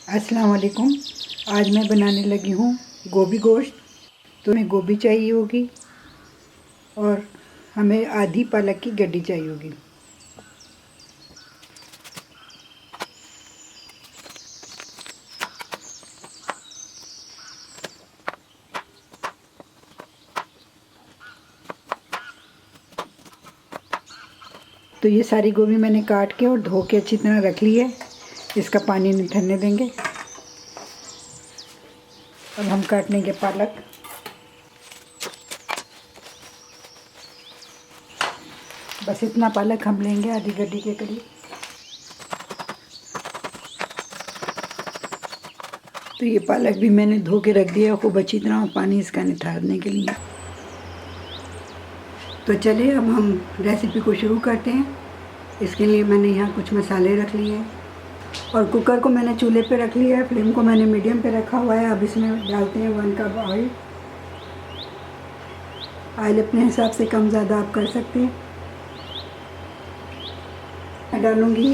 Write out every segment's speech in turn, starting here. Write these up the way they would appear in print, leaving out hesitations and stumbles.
अस्सलाम वालेकुम। आज मैं बनाने लगी हूँ गोभी गोश्त। तो हमें गोभी चाहिए होगी और हमें आधी पालक की गड्डी चाहिए होगी। तो ये सारी गोभी मैंने काट के और धो के अच्छी तरह रख ली है। इसका पानी निथरने देंगे। अब हम काट लेंगे पालक। बस इतना पालक हम लेंगे, आधी गड्डी के करीब। तो ये पालक भी मैंने धो के रख दिया खूब अच्छी तरह, पानी इसका निथारने के लिए। तो चलिए अब हम रेसिपी को शुरू करते हैं। इसके लिए मैंने यहाँ कुछ मसाले रख लिए हैं और कुकर को मैंने चूल्हे पे रख लिया है। फ्लेम को मैंने मीडियम पे रखा हुआ है। अब इसमें डालते हैं 1 कप ऑयल। ऑयल अपने हिसाब से कम ज़्यादा आप कर सकते हैं। मैं डालूँगी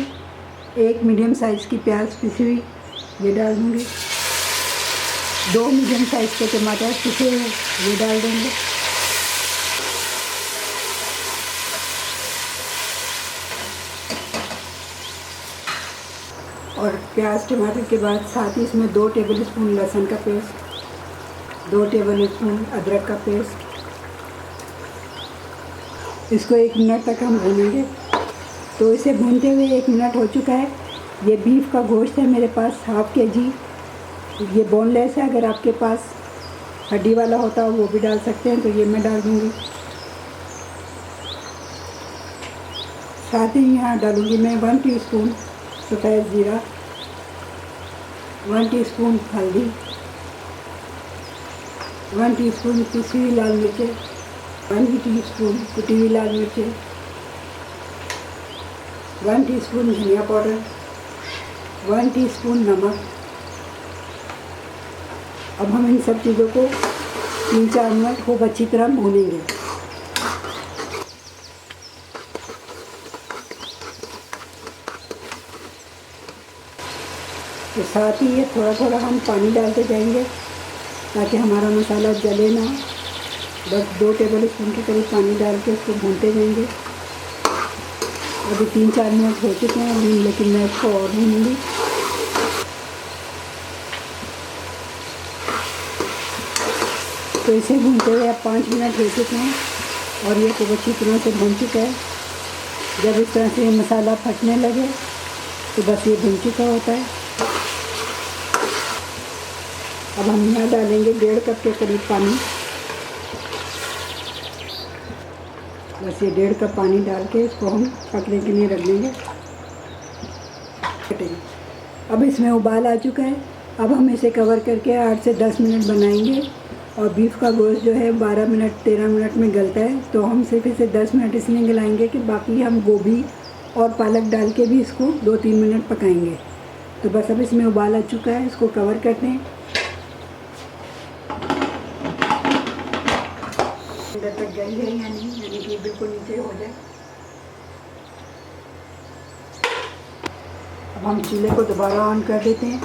1 मीडियम साइज़ की प्याज पिसी हुई, ये डाल दूँगी। 2 मीडियम साइज़ के टमाटर पिसे हुए, ये डाल देंगे। और प्याज टमाटर के बाद साथ ही इसमें 2 टेबलस्पून लहसुन का पेस्ट, 2 टेबलस्पून अदरक का पेस्ट। इसको 1 मिनट तक हम भूनेंगे। तो इसे भूनते हुए 1 मिनट हो चुका है। ये बीफ का गोश्त है मेरे पास, हाफ़ kg। ये बोनलेस है, अगर आपके पास हड्डी वाला होता है वो भी डाल सकते हैं। तो ये मैं डाल दूँगी। साथ ही यहाँ डालूँगी मैं 1 टीस्पून सफ़ेद ज़ीरा, 1 टीस्पून हल्दी, 1 टीस्पून पिसी हुई लाल मिर्चें, 1 टीस्पून कुटी हुई लाल मिर्चें, 1 टीस्पून धनिया पाउडर, 1 टीस्पून नमक। अब हम इन सब चीज़ों को 3-4 मिनट खूब अच्छी तरह भूनेंगे। तो साथ ही ये थोड़ा थोड़ा हम पानी डालते जाएंगे ताकि हमारा मसाला जले ना। बस 2 टेबलस्पून के करीब पानी डाल के इसको भूनते जाएंगे। अभी 3-4 मिनट हो चुके हैं, लेकिन मैं इसको और भूनूंगी। तो इसे भूनते हुए अब 5 मिनट हो चुके हैं और ये खूब अच्छी तरह से भून चुका है। जब इस तरह से मसाला फटने लगे तो बस ये भून चुका होता है। अब हम यहाँ डालेंगे 1.5 कप के करीब पानी। बस ये 1.5 कप पानी डाल के इसको हम पकने के लिए रख देंगे। अब इसमें उबाल आ चुका है। अब हम इसे कवर करके 8 से 10 मिनट बनाएंगे। और बीफ का गोश्त जो है 12 मिनट 13 मिनट में गलता है। तो हम सिर्फ इसे 10 मिनट इसलिए गलाएंगे कि बाकी हम गोभी और पालक डाल के भी इसको 2-3 मिनट पकाएंगे। तो बस अब इसमें उबाल आ चुका है, इसको कवर करते हैं। अंदर तक गई है या नहीं, यानी कि बिल्कुल नीचे हो जाए। अब हम चूल्हे को दोबारा ऑन कर देते हैं।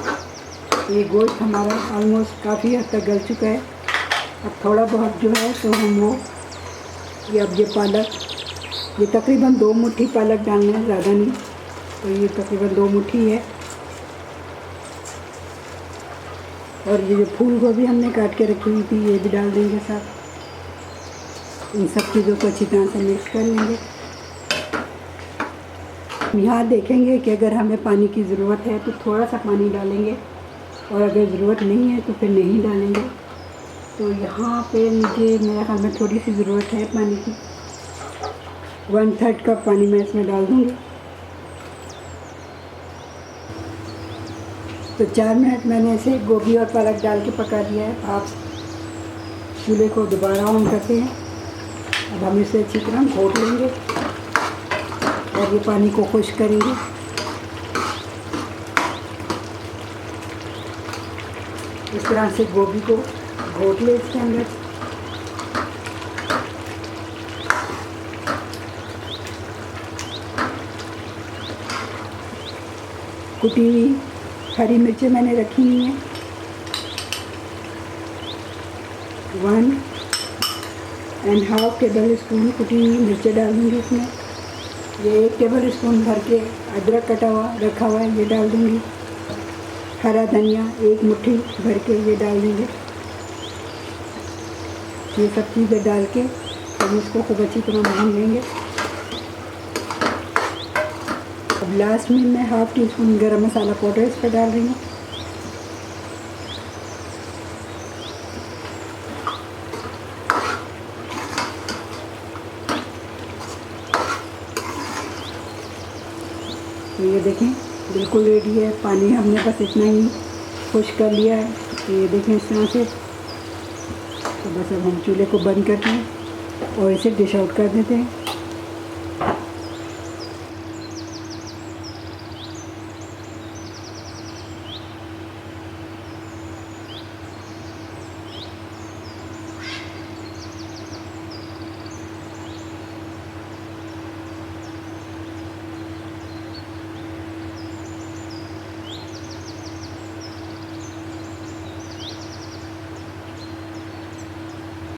ये गोश्त हमारा ऑलमोस्ट काफ़ी हद तक गल चुका है। अब थोड़ा बहुत जो है तो हम वो अब ये पालक, ये तकरीबन 2 मुट्ठी पालक डालना है, ज़्यादा नहीं। तो ये तकरीबन 2 मुट्ठी है। और ये जो फूल गोभी हमने काट के रखी हुई थी ये भी डाल देंगे साथ। इन सब चीज़ों को अच्छी तरह से मिक्स कर लेंगे। यहाँ देखेंगे कि अगर हमें पानी की ज़रूरत है तो थोड़ा सा पानी डालेंगे और अगर ज़रूरत नहीं है तो फिर नहीं डालेंगे। तो यहाँ पे मुझे मेरे ख्याल में थोड़ी सी ज़रूरत है पानी की। 1/3 कप पानी मैं इसमें डाल दूँगी। तो 4 मिनट मैंने इसे गोभी और पालक डाल के पका दिया है। आप चूल्हे को दोबारा ऑन करते हैं। अब हम इसे अच्छी तरह घोट लेंगे और ये पानी को खुश्क करेंगे। इस तरह से गोभी को घोट ले इसके अंदर। कुटी हुई हरी मिर्चें मैंने रखी हुई हैं, 1.5 टेबल स्पून कुटी हुई मिर्चें डाल दूँगी इसमें। ये 1 टेबल स्पून भर के अदरक कटा हुआ रखा हुआ है, ये डाल दूँगी। हरा धनिया 1 मुट्ठी भर के ये डाल देंगे। ये सब चीज़ें डाल के हम इसको खूब अच्छी तरह भून लेंगे। अब लास्ट में मैं 1/2 टीस्पून गरम मसाला पाउडर इस पर डाल रही हूँ। तो ये देखें बिल्कुल रेडी है। पानी हमने बस इतना ही खुश कर लिया है। तो ये देखें इस तरह से। तो बस अब हम चूल्हे को बंद करते हैं और इसे डिश आउट कर देते हैं।